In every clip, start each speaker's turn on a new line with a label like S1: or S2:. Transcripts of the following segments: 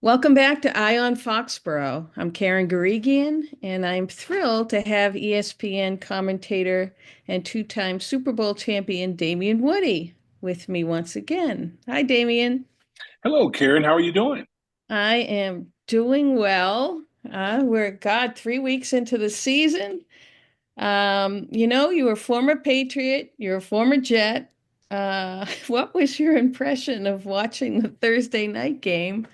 S1: Welcome back to Eye on Foxborough. I'm Karen Guregian, and I'm thrilled to have ESPN commentator and two-time Super Bowl champion Damien Woody with me once again. Hi, Damien.
S2: Hello, Karen. How are you doing?
S1: I am doing well. We're 3 weeks into the season. You were a former Patriot, you're a former Jet. What was your impression of watching the Thursday night game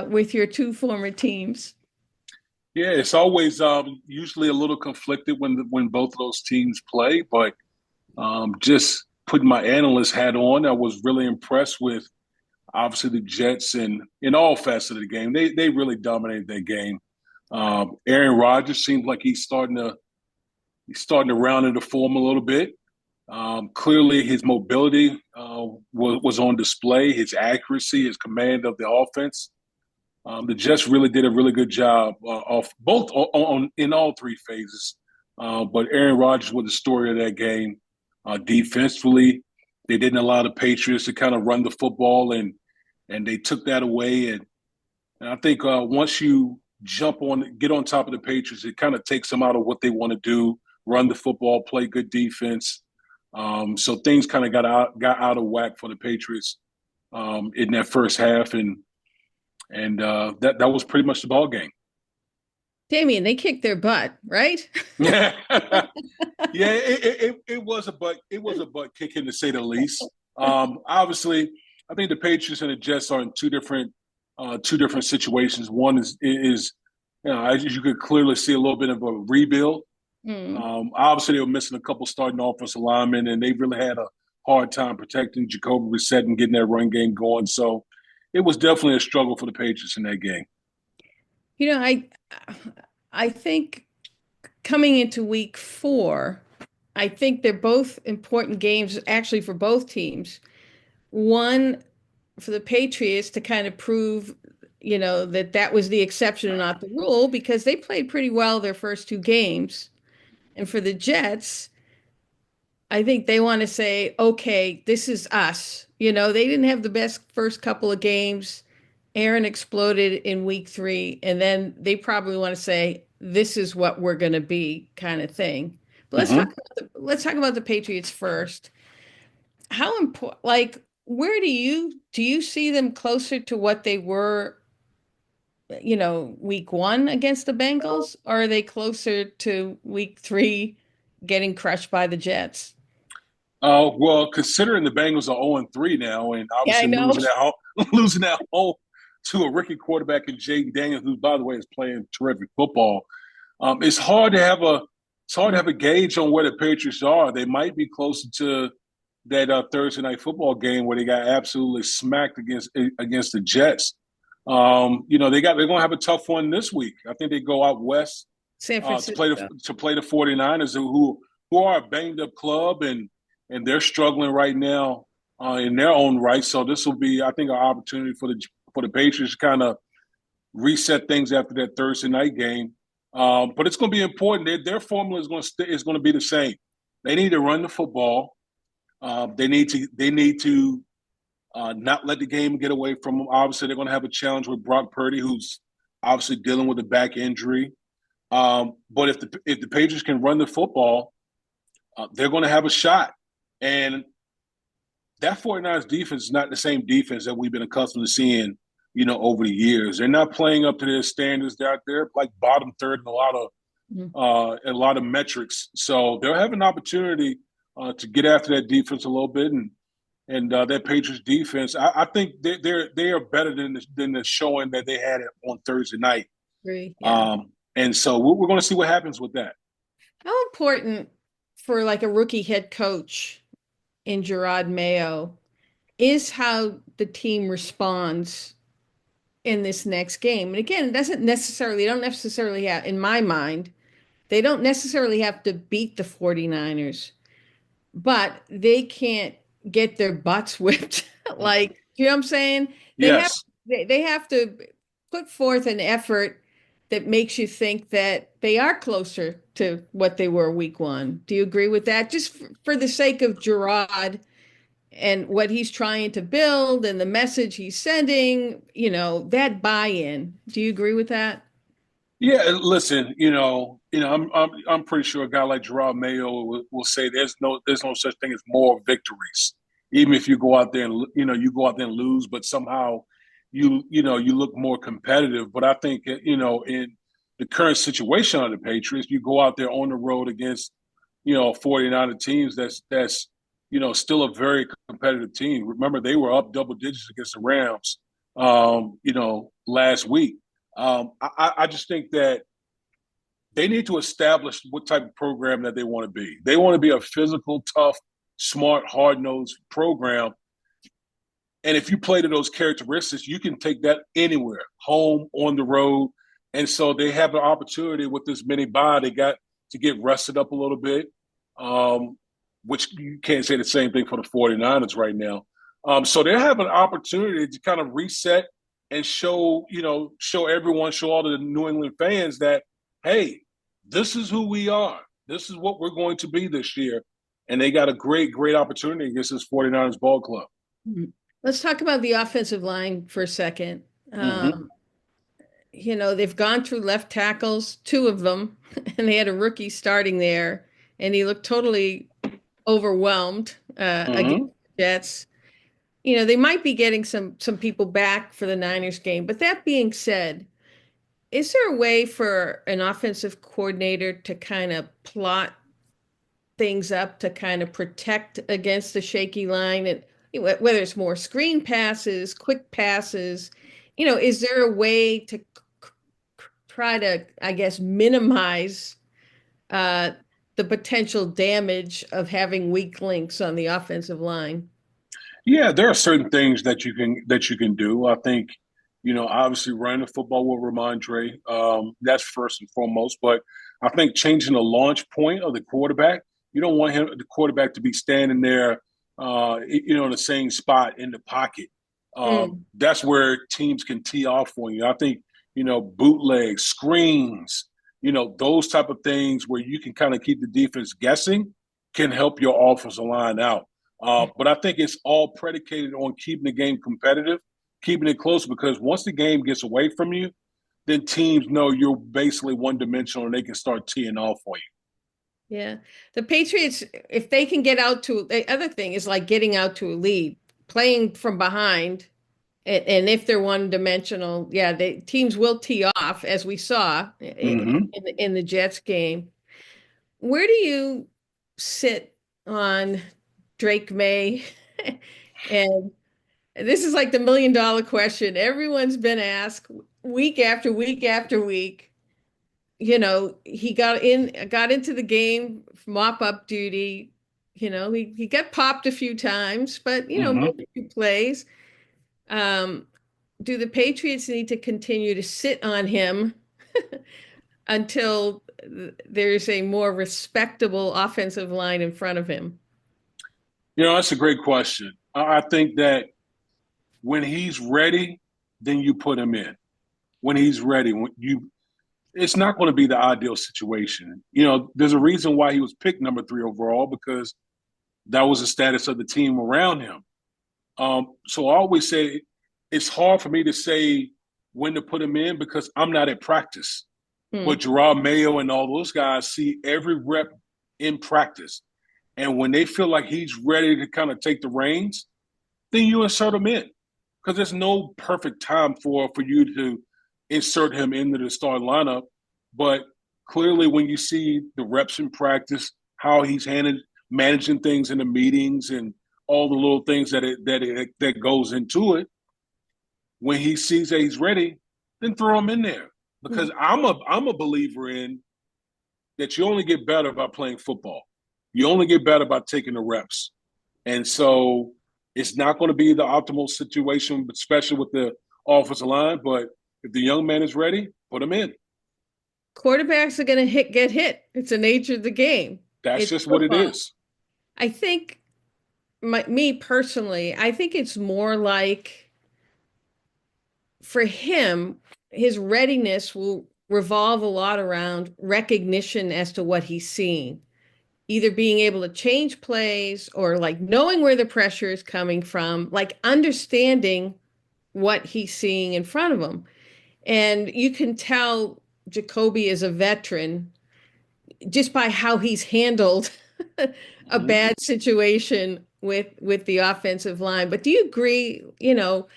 S1: with your two former teams?
S2: Yeah, it's always usually a little conflicted when both of those teams play, but just putting my analyst hat on, I was really impressed with obviously the Jets and in all facets of the game. They really dominated that game. Aaron Rodgers seems like he's starting to round into form a little bit. Clearly, his mobility was on display, his accuracy, his command of the offense. The Jets really did a really good job off both in all three phases. But Aaron Rodgers was the story of that game. Defensively, they didn't allow the Patriots to kind of run the football, and they took that away. And I think once you get on top of the Patriots, it kind of takes them out of what they want to do: run the football, play good defense. So things kind of got out of whack for the Patriots in that first half, and that was pretty much the ball game.
S1: Damien, they kicked their butt, right?
S2: Yeah, yeah, it was a butt kicking to say the least. Obviously, I think the Patriots and the Jets are in two different situations. One is as you could clearly see a little bit of a rebuild.
S1: Hmm.
S2: Obviously, they were missing a couple starting offensive linemen, and they really had a hard time protecting Jacoby Brissett and getting that run game going. So it was definitely a struggle for the Patriots in that game.
S1: You know, I I think coming into week four, I think they're both important games actually for both teams. One for the Patriots to kind of prove, that that was the exception and not the rule because they played pretty well their first two games. And for the Jets, I think they want to say, okay, this is us. They didn't have the best first couple of games. Aaron exploded in week three, and then they probably want to say, this is what we're going to be, kind of thing. But
S2: Mm-hmm.
S1: let's talk about the Patriots first. How important, like, where do you see them closer to what they were, week one against the Bengals, or are they closer to week three getting crushed by the Jets?
S2: Well, considering the Bengals are 0-3 now, and
S1: Yeah, I
S2: obviously
S1: know.
S2: losing at home to a rookie quarterback in Jaden Daniels, who, by the way, is playing terrific football, it's hard to have a gauge on where the Patriots are. They might be closer to that Thursday night football game where they got absolutely smacked against the Jets. They're going to have a tough one this week. I think they go out west
S1: San
S2: to play the
S1: Francisco.
S2: to play the 49ers, who are a banged up club, and they're struggling right now in their own right. So this will be, I think, an opportunity for the Patriots to kind of reset things after that Thursday night game. But it's going to be important. Their formula is going to be the same. They need to run the football. They need to not let the game get away from them. Obviously, they're going to have a challenge with Brock Purdy, who's obviously dealing with a back injury. But if the Patriots can run the football, they're going to have a shot. And that 49ers defense is not the same defense that we've been accustomed to seeing, over the years. They're not playing up to their standards. They're like bottom third in
S1: Mhm.
S2: a lot of metrics. So they'll have an opportunity to get after that defense a little bit, and that Patriots defense. I think they are better than the showing that they had on Thursday night.
S1: Agree. Yeah.
S2: And so we're going to see what happens with that.
S1: How important for like a rookie head coach in Jerod Mayo is how the team responds in this next game. And again, they don't necessarily have, in my mind, they don't necessarily have to beat the 49ers, but they can't get their butts whipped. Like, you know what I'm saying? They have
S2: Yes.
S1: they have to put forth an effort that makes you think that they are closer to what they were week one. Do you agree with that? Just for the sake of Gerard and what he's trying to build and the message he's sending, that buy-in. Do you agree with that?
S2: Yeah, listen, I'm pretty sure a guy like Jerod Mayo will say there's no such thing as moral victories. Even if you go out there and you go out there and lose, but somehow you look more competitive. But I think in the current situation of the Patriots, you go out there on the road against 49 teams that's still a very competitive team. Remember, they were up double digits against the Rams, last week. I just think that they need to establish what type of program that they want to be. They want to be a physical, tough, smart, hard nosed program. And if you play to those characteristics, you can take that anywhere, home, on the road. And so they have an opportunity with this mini bye. They got to get rested up a little bit, which you can't say the same thing for the 49ers right now. So they have an opportunity to kind of reset and show everyone, show all the New England fans that, hey, this is who we are. This is what we're going to be this year. And they got a great, great opportunity against this 49ers ball club.
S1: Mhm. Let's talk about the offensive line for a second.
S2: Mm-hmm.
S1: They've gone through left tackles, two of them, and they had a rookie starting there, and he looked totally overwhelmed against
S2: Mm-hmm.
S1: the Jets. They might be getting some people back for the Niners game. But that being said, is there a way for an offensive coordinator to kind of plot things up to kind of protect against the shaky line, and whether it's more screen passes, quick passes, is there a way to try to, I guess, minimize uh, the potential damage of having weak links on the offensive line?
S2: Yeah, there are certain things that you can do. I think, obviously running the football with Ramondre, that's first and foremost. But I think changing the launch point of the quarterback, you don't want the quarterback to be standing there, in the same spot in the pocket.
S1: Mm.
S2: That's where teams can tee off on you. I think, bootlegs, screens, those type of things where you can kind of keep the defense guessing can help your offensive line out. But I think it's all predicated on keeping the game competitive, keeping it close, because once the game gets away from you, then teams know you're basically one dimensional and they can start teeing off for you.
S1: Yeah. The Patriots, if they can get out to the other thing is like getting out to a lead, playing from behind, and if they're one dimensional, yeah, teams will tee off, as we saw
S2: Mm-hmm.
S1: in the Jets game. Where do you sit on Drake May? And this is like the $1 million question. Everyone's been asked week after week after week. He got into the game, mop up duty. He got popped a few times, but
S2: Mm-hmm.
S1: made a few plays. Um, do the Patriots need to continue to sit on him until there's a more respectable offensive line in front of him?
S2: That's a great question. I think that when he's ready, then you put him in. When he's ready, it's not going to be the ideal situation. There's a reason why he was picked number 3 overall, because that was the status of the team around him. So I always say it's hard for me to say when to put him in because I'm not at practice.
S1: Hmm.
S2: But Jerod Mayo and all those guys see every rep in practice. And when they feel like he's ready to kind of take the reins, then you insert him in. Because there's no perfect time for you to insert him into the starting lineup. But clearly, when you see the reps in practice, how he's managing things in the meetings and all the little things that goes into it, when he sees that he's ready, then throw him in there. Because I'm a believer in that you only get better by playing football. You only get better by taking the reps. And so it's not going to be the optimal situation, especially with the offensive line. But if the young man is ready, put him in.
S1: Quarterbacks are going to get hit. It's the nature of the game.
S2: That's
S1: It's
S2: just what it
S1: football.
S2: is.
S1: I think me personally, I think it's more like for him, his readiness will revolve a lot around recognition as to what he's seeing. either being able to change plays or like knowing where the pressure is coming from, like understanding what he's seeing in front of him. And you can tell Jacoby is a veteran just by how he's handled a
S2: Mhm.
S1: bad situation with the offensive line. But do you agree, you know,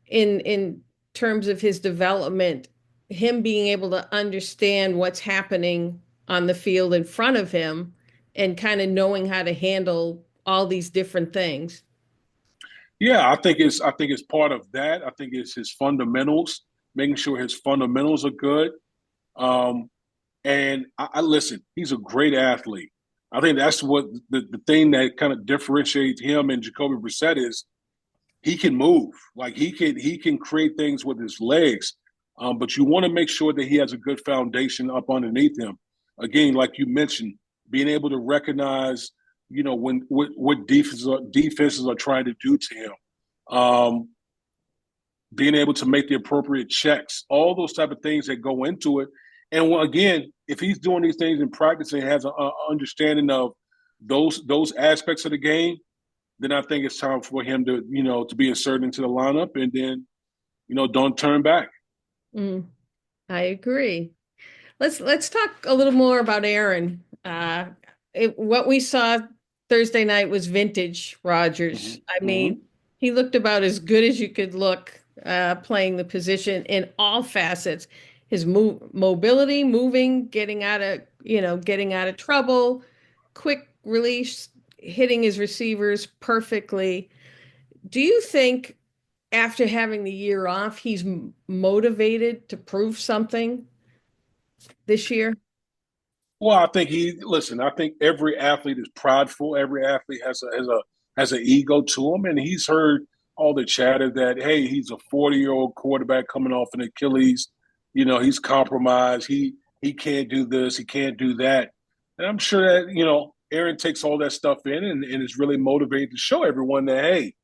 S1: in terms of his development, him being able to understand what's happening on the field in front of him and kind of knowing how to handle all these different things?
S2: Yeah, I think it's part of that. I think it's his fundamentals, making sure his fundamentals are good. Um, and I listen, he's a great athlete. I think that's what the thing that kind of differentiates him and Jacoby Brissett is he can move. Like he can create things with his legs. But you want to make sure that he has a good foundation up underneath him. Again, like you mentioned, being able to recognize, you know, when what defenses are trying to do to him. Being able to make the appropriate checks, all those type of things that go into it. And again, if he's doing these things in practice and has an understanding of those aspects of the game, then I think it's time for him to, you know, to be inserted into the lineup and then, you know, don't turn back.
S1: Mm, I agree. Let's talk a little more about Aaron. What we saw Thursday night was vintage
S2: Mm-hmm.
S1: Rodgers. I
S2: Mm-hmm.
S1: mean, he looked about as good as you could look playing the position in all facets. His mobility, moving, getting out of, you know, getting out of trouble, quick release, hitting his receivers perfectly. Do you think after having the year off, he's motivated to prove something this year?
S2: Well, I think listen. I think every athlete is prideful. Every athlete has an ego to him, and he's heard all the chatter that hey, he's a 40-year-old quarterback coming off an Achilles. You know, he's compromised. He can't do this. He can't do that. And I'm sure that you know Aaron takes all that stuff in and is really motivated to show everyone that hey,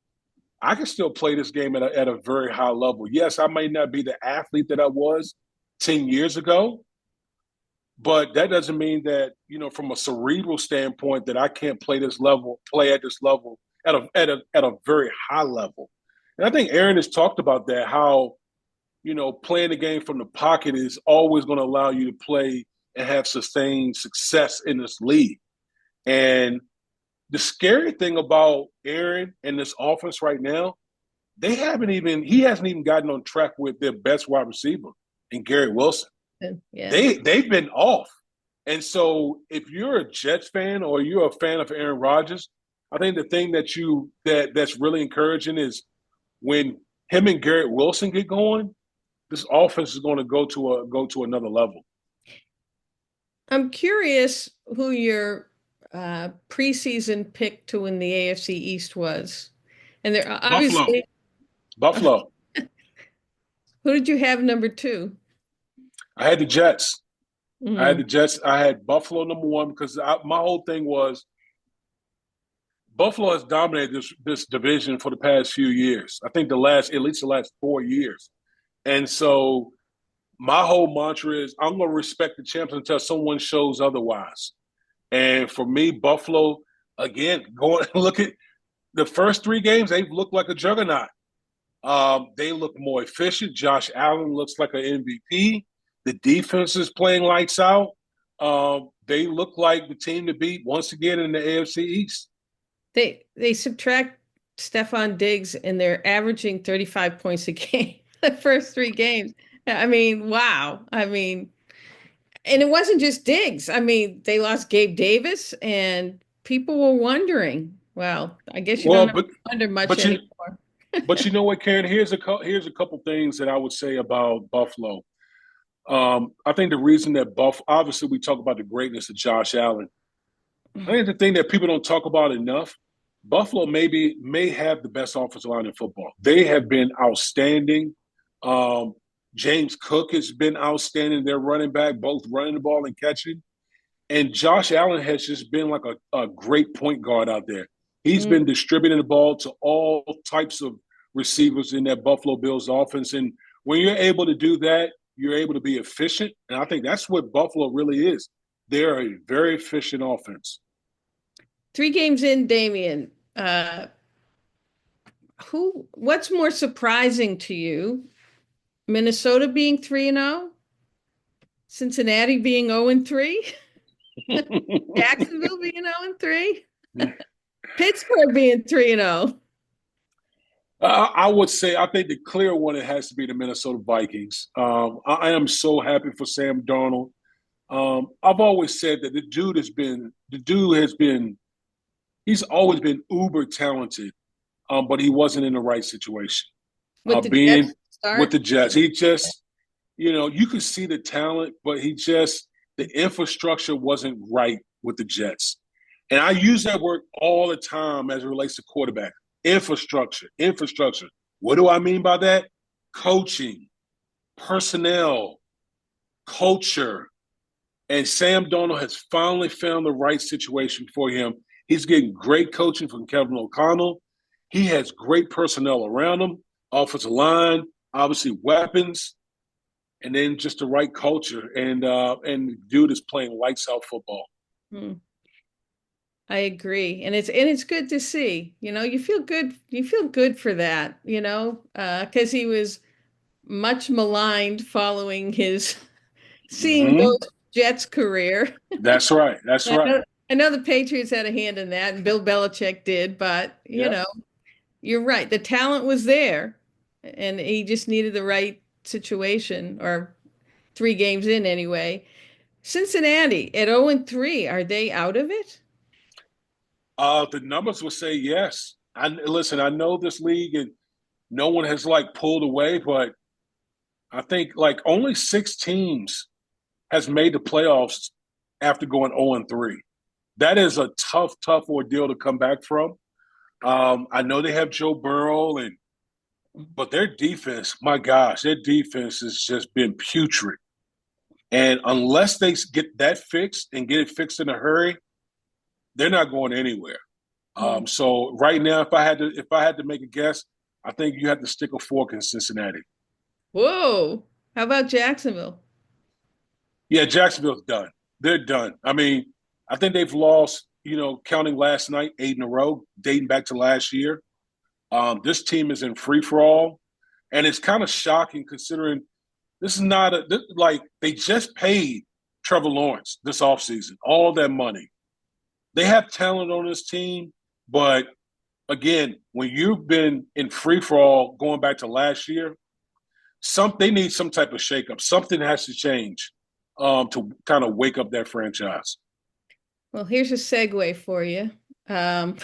S2: I can still play this game at a very high level. Yes, I may not be the athlete that I was 10 years ago, but that doesn't mean that, you know, from a cerebral standpoint that I can't play at this level at a very high level. And I think Aaron has talked about that, how, you know, playing the game from the pocket is always going to allow you to play and have sustained success in this league. And the scary thing about Aaron and this offense right now, he hasn't even gotten on track with their best wide receiver in Gary Wilson.
S1: Yeah.
S2: They've been off. And so if you're a Jets fan or you're a fan of Aaron Rodgers, I think the thing that's really encouraging is when him and Garrett Wilson get going, this offense is going to go to another level.
S1: I'm curious who your preseason pick to win the AFC East was. And there
S2: Buffalo.
S1: obviously,
S2: Buffalo.
S1: who did you have number two?
S2: I had the Jets. I had the
S1: Mm,
S2: Jets. I had Buffalo number one because my whole thing was Buffalo has dominated this division for the past few years. I think at least the last 4 years. And so my whole mantra is I'm going to respect the champs until someone shows otherwise. And for me, Buffalo, again, going look at the first 3 games, they've looked like a juggernaut. They look more efficient. Josh Allen looks like an MVP. The defense is playing lights out. They look like the team to beat once again in the AFC East.
S1: they subtract Stephon Diggs and they're averaging 35 points a game the first three games. I mean, wow. I mean, and it wasn't just Diggs. I mean, they lost Gabe Davis and people were wondering. Well, I guess you don't
S2: Well,
S1: have to wonder much
S2: but you
S1: anymore.
S2: but you know what, Karen? Here's a couple things that I would say about Buffalo. I think the reason that obviously we talk about the greatness of Josh Allen. I think the thing that people don't talk about enough, Buffalo may have the best offensive line in football. They have been outstanding. Um, James Cook has been outstanding. Their running back, both running the ball and catching. And Josh Allen has just been like a great point guard out there. He's
S1: Mm.
S2: been distributing the ball to all types of receivers in that Buffalo Bills offense. And when you're able to do that, you're able to be efficient. And I think that's what Buffalo really is. They're a very efficient offense.
S1: 3 games in, Damien. What's more surprising to you? Minnesota being 3-0, Cincinnati being 0-3, Jacksonville being 0-3, Pittsburgh being 3-0.
S2: I would say I think the clear one it has to be the Minnesota Vikings. I am so happy for Sam Darnold. I've always said that he's always been uber talented, but he wasn't in the right situation.
S1: With the
S2: Being
S1: Jets
S2: with
S1: start.
S2: the Jets, he just you could see the talent, but the infrastructure wasn't right with the Jets. And I use that word all the time as it relates to quarterback. Infrastructure, infrastructure. What do I mean by that? Coaching, personnel, culture. And Sam Darnold has finally found the right situation for him. He's getting great coaching from Kevin O'Connell. He has great personnel around him, offensive line, obviously weapons, and then just the right culture. And the dude is playing lights out football.
S1: Hmm. I agree. And it's good to see. You feel good for that, because he was much maligned following his seeing
S2: Mm-hmm.
S1: those Jets career.
S2: That's right. That's
S1: I
S2: right.
S1: know, I know the Patriots had a hand in that, and Bill Belichick did, but
S2: Yep.
S1: you're right. The talent was there, and he just needed the right situation, or 3 games in anyway. Cincinnati at 0-3, are they out of it?
S2: The numbers would say yes. Listen. I know this league, and no one has like pulled away, but I think like only 6 teams has made the playoffs after going 0-3. That is a tough, tough ordeal to come back from. I know they have Joe Burrow, but their defense, my gosh, their defense has just been putrid. And unless they get that fixed and get it fixed in a hurry, they're not going anywhere.
S1: Hmm.
S2: So right now, if I had to make a guess, I think you have to stick a fork in Cincinnati.
S1: Whoa. How about Jacksonville?
S2: Yeah, Jacksonville's done. They're done. I mean, I think they've lost, counting last night, 8 in a row, dating back to last year. This team is in free for all, and it's kind of shocking considering this is not like they just paid Trevor Lawrence this offseason, all that money. They have talent on this team, but again, when you've been in free for all going back to last year, they need some type of shakeup. Something has to change to kind of wake up that franchise.
S1: Well, here's a segue for you. Um,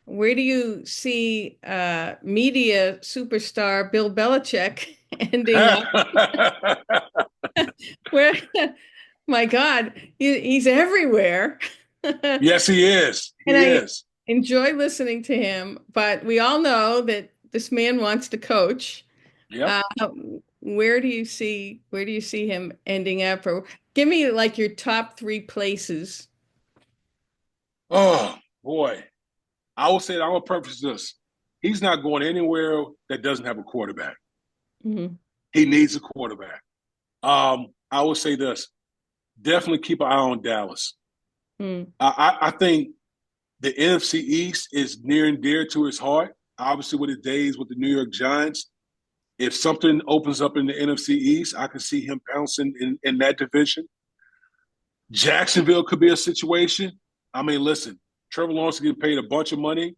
S1: where do you see media superstar Bill Belichick ending up? Where, my God, he's everywhere.
S2: Yes, he is.
S1: And
S2: He
S1: I
S2: is.
S1: enjoy listening to him, but we all know that this man wants to coach.
S2: Yep.
S1: Uh, where do you see him ending up? Or give me like your top 3 places.
S2: Oh boy, I will say that I'm gonna preface this. He's not going anywhere that doesn't have a quarterback.
S1: Mhm.
S2: He needs a quarterback. I will say this: definitely keep an eye on Dallas.
S1: Mm.
S2: I think the NFC East is near and dear to his heart. Obviously, with his days with the New York Giants, if something opens up in the NFC East, I can see him pouncing in that division. Jacksonville could be a situation. I mean, listen, Trevor Lawrence is getting paid a bunch of money,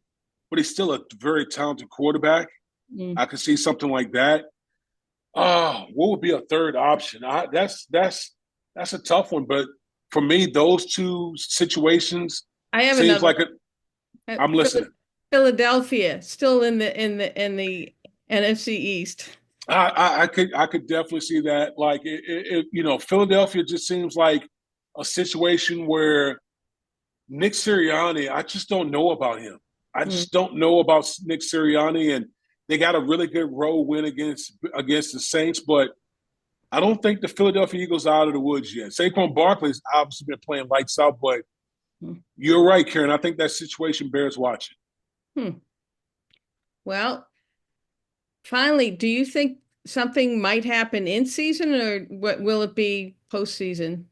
S2: but he's still a very talented quarterback.
S1: Mm.
S2: I could see something like that. Oh, what would be a third option? That's a tough one, but for me, those two situations
S1: I have
S2: seems
S1: another
S2: like a.
S1: one.
S2: I'm listening.
S1: Philadelphia, still in the NFC East.
S2: I could definitely see that. Like Philadelphia just seems like a situation where Nick Sirianni. I just don't know about him. I
S1: Mm.
S2: just don't know about Nick Sirianni, and they got a really good road win against the Saints, but I don't think the Philadelphia Eagles are out of the woods yet. Saquon Barkley's obviously been playing lights out, but
S1: Mm.
S2: you're right, Karen. I think that situation bears watching.
S1: Hmm. Well, finally, do you think something might happen in season, or what will it be postseason?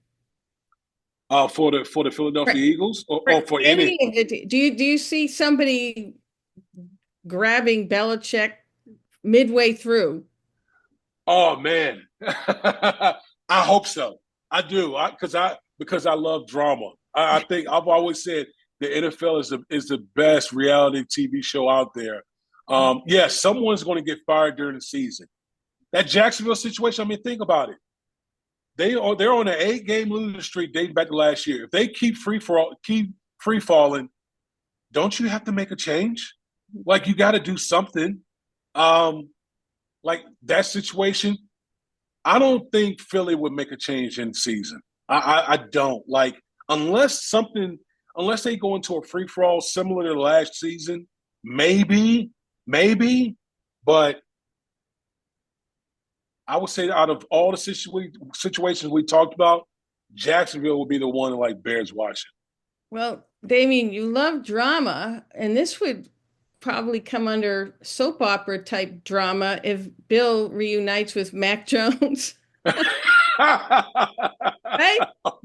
S2: For the
S1: For,
S2: Philadelphia Eagles
S1: for
S2: or for any.
S1: any of the, do you see somebody grabbing Belichick midway through?
S2: Oh man, I hope so. I do. Because I love drama. I think I've always said the NFL is the best reality TV show out there. Yes, someone's going to get fired during the season. That Jacksonville situation. I mean, think about it. They're on an 8-game losing streak dating back to last year. If they keep free falling, don't you have to make a change? Like you got to do something. Um, like that situation, I don't think Philly would make a change in season. I don't like unless they go into a free for all similar to last season. Maybe, but I would say out of all the situations we talked about, Jacksonville would be the one that like bears watching.
S1: Well, Damien, you love drama, and this would probably come under soap opera type drama if Bill reunites with Mac Jones. Right? That's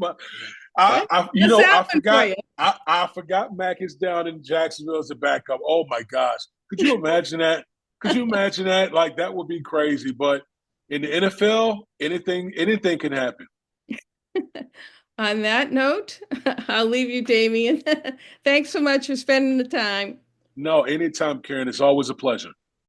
S2: I
S1: that one for
S2: forgot.
S1: you.
S2: I forgot Mac is down in Jacksonville as a backup. Oh my gosh, could you imagine that? Could you imagine that? Like that would be crazy. But in the NFL, anything can happen.
S1: On that note, I'll leave you, Damien. Thanks so much for spending the time.
S2: No, anytime, Karen. It's always a pleasure.